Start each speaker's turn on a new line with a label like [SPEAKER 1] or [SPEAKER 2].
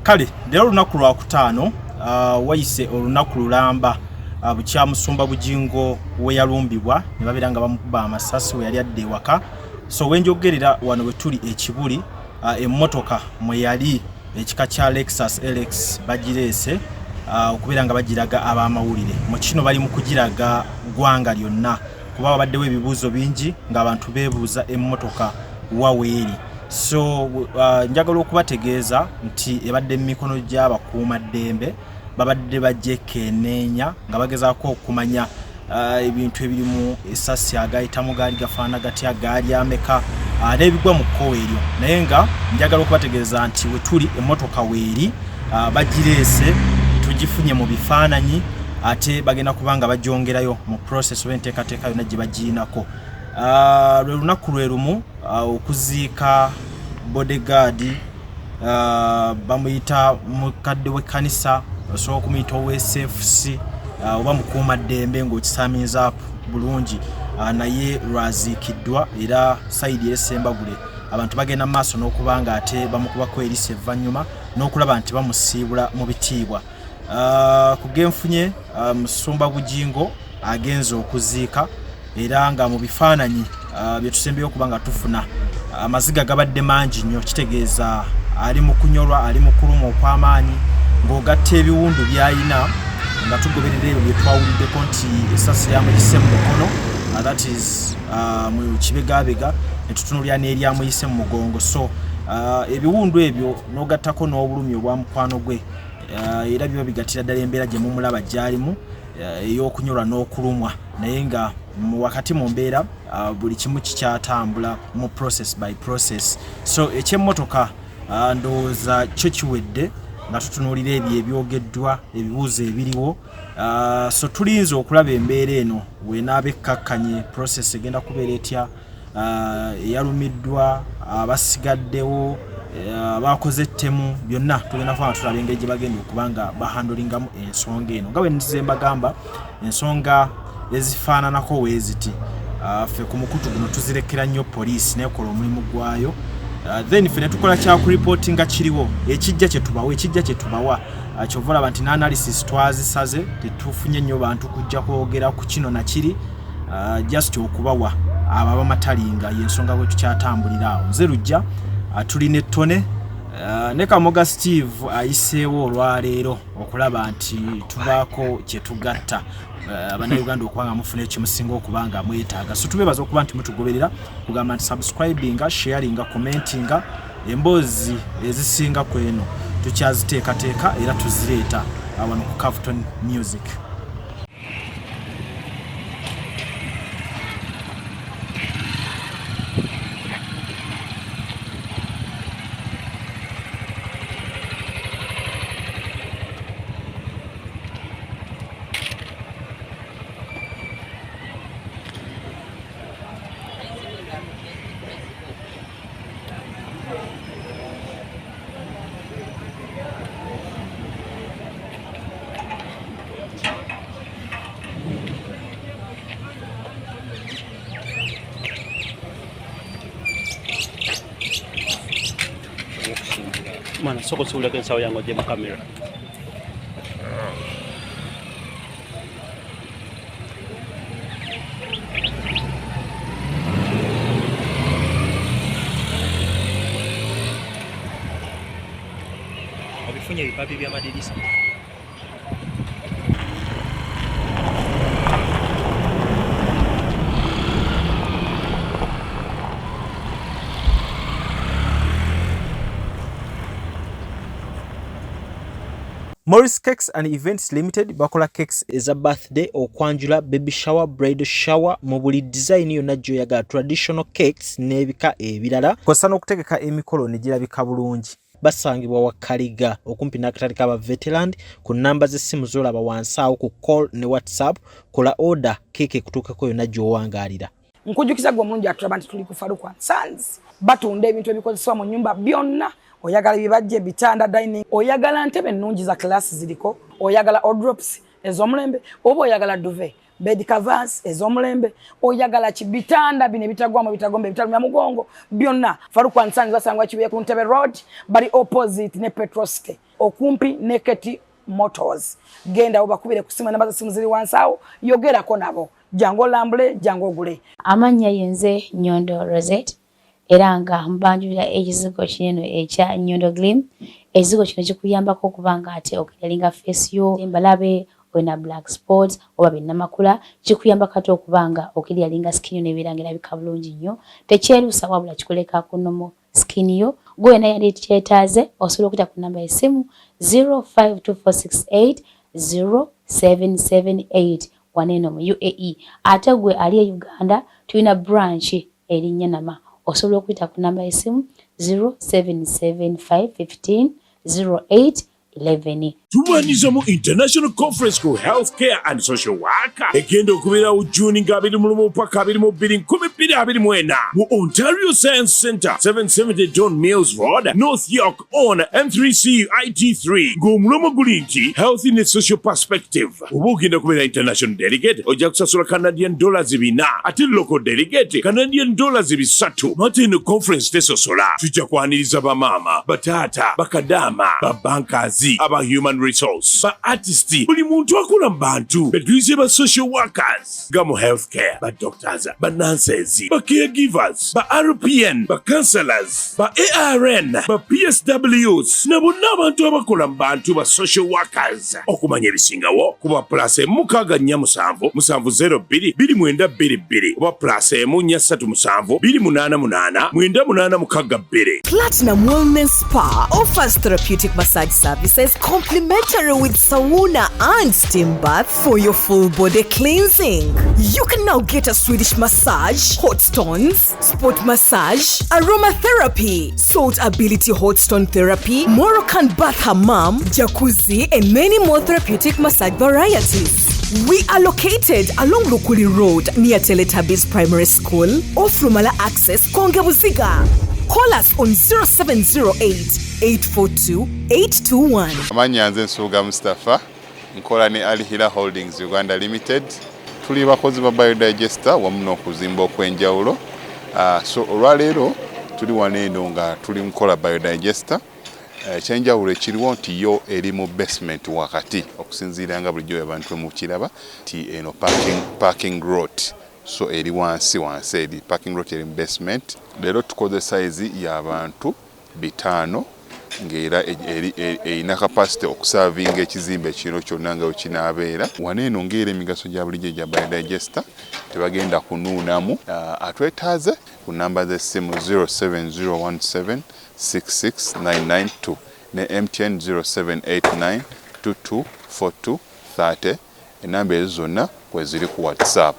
[SPEAKER 1] Kale lero lunaku lwa kutaano wayise olunaku lulamba bukyamusumba Bugingo we yalumbibwa ne babira nga bamukuba amasasi we yali adde ewaka. So wenjogerera wano we tuli ekibuli emmotoka mwe yali ekika kya Lexus LX bagirese okubera nga bagiraga abamawulire mu kino bali mu kugiraga gwanga lyonna kuba babaddewo ebibuuzo bingi ng'abantu beebuuza emmotoka waweeri. So njagala okubategeeza nti ebadde mu mikono gy'abakuuma ddembe babadde bajekenneenya nga bagezaako okumanya ebintu ebirimu esasi agayitamu gaali gafaana gatya gaali ameka n'ebigwa mu kkowe eryo, naye nga njagala okubategeeza nti we tuli emmotoka weeri bagireese tugifunye mu bifaananyi ate bagenda kubanga bagyongerayo mu process w'enteekateeka yonna gye bagiinako. Lwe lunaku lwe lumu okuziika bodyguard bamuyita mukadde w'ekkanisa osobola okumuyita ow'SFC oba mukuuma ddembe ng'okisaamiza bulungi naye lwaziikiddwa era sayidi y'Essembagule abantu bagenda mu maaso n'okubanga ate bamukubako erisa evvannyuma n'okulaba nti bamusiibula mu bitiibwa. Ku genfunye musumba Bugingo agenza okuziika era nga mu bifaananyi bye tusembeyo okuba nga tufuna amaziga gabadde mangi nnyo, kitegeeza ali mu kunyolwa, ali mu kuluma okw'amaanyi ng'ogatta ebiwundu by'ayina nga tugoberera ebyo bye twawuliddeko nti essasi lyamuyise mu mukono, that is mu kibegabega, ne tutunuulira n'eryamuyise mu mugongo. So ebiwundu ebyo n'ogattako n'obulumi obwa mukwano gwe era biba bigattira ddala embeera gye mumulaba gy'alimu ey'okunyolwa n'okulumwa, naye nga wakati mu mbeera buli kimu kikyatambula mu process by process. So ekyemmotoka ndowooza kyo kiwedde nga tutunuulira ebyo ebyogeddwa ebibuuzo ebiriwo. So tulinze okulaba embeera eno weenaaba ekkakkanye process egenda kubeera etya, eyalumiddwa, abasigaddewo, abakoze ettemu, byonna tugenda kuba tulaba engeri gye bagenda okuba nga bahandolingamu ensonga eno. Nga bwe nzize mbagamba ensonga ezifaananako weeziti ffe ku mukutu guno tuzirekera nnyo poliisi neekola omulimu gwayo. Then ffe ne tukola kyakuripootinga kiriwo ekijja kye tubawa kyova olaba nti n'analysis twazisaze tetufunye nnyo bantu kujja kwogera ku kino na kiri just okubawa abo abamatalinga y'ensonga bwe tukyatambulira awo. Nze lujja tulina ettone ne Kamoga Steve ayiseewo olwaleero okulaba nti tubaako kye tugatta Bannayuganda okuba nga mufuna ekimusinga okuba nga mwetaaga. So tubeebaza okuba nti mutugoberera, kugamba nti subscribinga, sharinga, commentinga, emboozi ezisinga ku eno tukyaziteekateeka era tuzireeta wano ku Cavuton Music.
[SPEAKER 2] Mana soko suula ke saw yango jëm caméra obifunye bipapi bya madirisa.
[SPEAKER 1] Morris Cakes and Events Limited bakola cakes eza birthday, okwanjula, baby shower, bridal shower mu buli design yonna gy'oyagala, traditional cakes n'ebika ebirala kw'ossa n'okutegeka emikolo ne girabika bulungi. Basangibwa wa Kaliga okumpi n'akatale k'aba veteran ku namba z'essimu z'olaba wansi awo ku call ne WhatsApp. Kola order keeke kutuukako yonna gy'owangaalira.
[SPEAKER 3] Nkujjukiza gwe omulungi atulaba nti tuli ku Faruku & Sons batunda ebintu ebikozesebwa mu nnyumba byonna. Oyagala bibajje, bitanda, dining, oyagala ntebe nnungi za class ziriko, oyagala wardrobes ez'omulembe, oba oyagala duvet, bed covers ez'omulembe oyagala kibitanda bine bitagwamu bitagombe bitalumya mugongo byonna Faruku and Sons basangwa kibuye ku Ntebe Road bali opposite ne Petrosite okumpi ne Keti Motors genda obakubire kusima namba za simu ziri wansawo yogerako nabo jango lambule jango gule
[SPEAKER 4] amanya yenze Nyondo Rosette era nga mbanjulira ekizigo kinene ekya Nyondo Glim ekizigo kino kikuyambako okubanga ate okiralinga face yo embalabe wena black spots oba binnamakula kikuyamba kati okubanga okiryalinga skin yo nebirangira bikabulungi nnyo tekyerusa wabula kikuleka kunomo skin yo gwena yali kyetaaze osobola okuyita ku namba y'essimu 0524680778 waneno mu UAE ate gwe ali e Uganda tulina branch erinnya nama osobola okuyita ku namba y'essimu 0775150811
[SPEAKER 5] Tumaniza mu International Conference ku Healthcare and Social Worker egenda okubeera u June nga 21 paka 22 mu Ontario Science Centre 770 John Mills Road North York on M3C IT3 ng'omulomo guli nti Health in a Social Perspective oba ogenda okubeera international delegate ojja kusasula Canadian dollars 4 ate local delegate Canadian dollars 3 mate eno conference tesosola tujja kwaniriza bamaama bataata bakadama babankazi aba human resource ba artists buli muntu akola mu bantu betulize ba social workers ga mu healthcare ba doctors ba nurses ba caregivers ba RPN ba counselors ba ARN ba PSWs na bonna abantu abakola mu bantu ba social workers okumanya ebisingawo kuba plus mukaga nnya 770222922 oba plus munya 377288982
[SPEAKER 6] Platinum Wellness Spa offers therapeutic massage services complimentary with sauna and steam bath for your full body cleansing. You can now get a Swedish massage, hot stones, sport massage, aromatherapy, salt ability hot stone therapy, Moroccan bath hammam, jacuzzi, and many more therapeutic massage varieties. We are located along Lukuli Road near Teletubbies Primary School, off Rumala Access, Kongebuziga. Call us on 0708-842-821.
[SPEAKER 7] Amanya nze Nsuuga Mustafa nkola ne Alihira Holdings Uganda Limited. Tuli bakozi ba biodigester wamu n'okuzimba okwenjawulo. So olwaleero tuli waneeno nga tuli nkola biodigester. Ekyenjawulo ekiriwo nti yo eri mu basement wakati okusinziira nga bulijjo abantu mu kiraba ti eno parking lot. So eri wansi eri parking lot eri basement. Leero tukoze size y'abantu 5 ng'era erina capacity okusavinga ekizimbe kino kyonna nga wekinaabeera. Waneeno ng'era emigaso gya bulijjo gya biodigester tebagenda kunuunamu. Atwetaaze ku namba z'essimu 07017669992 ne MTN 0789224230 enamba ezo zonna kweziri ku WhatsApp.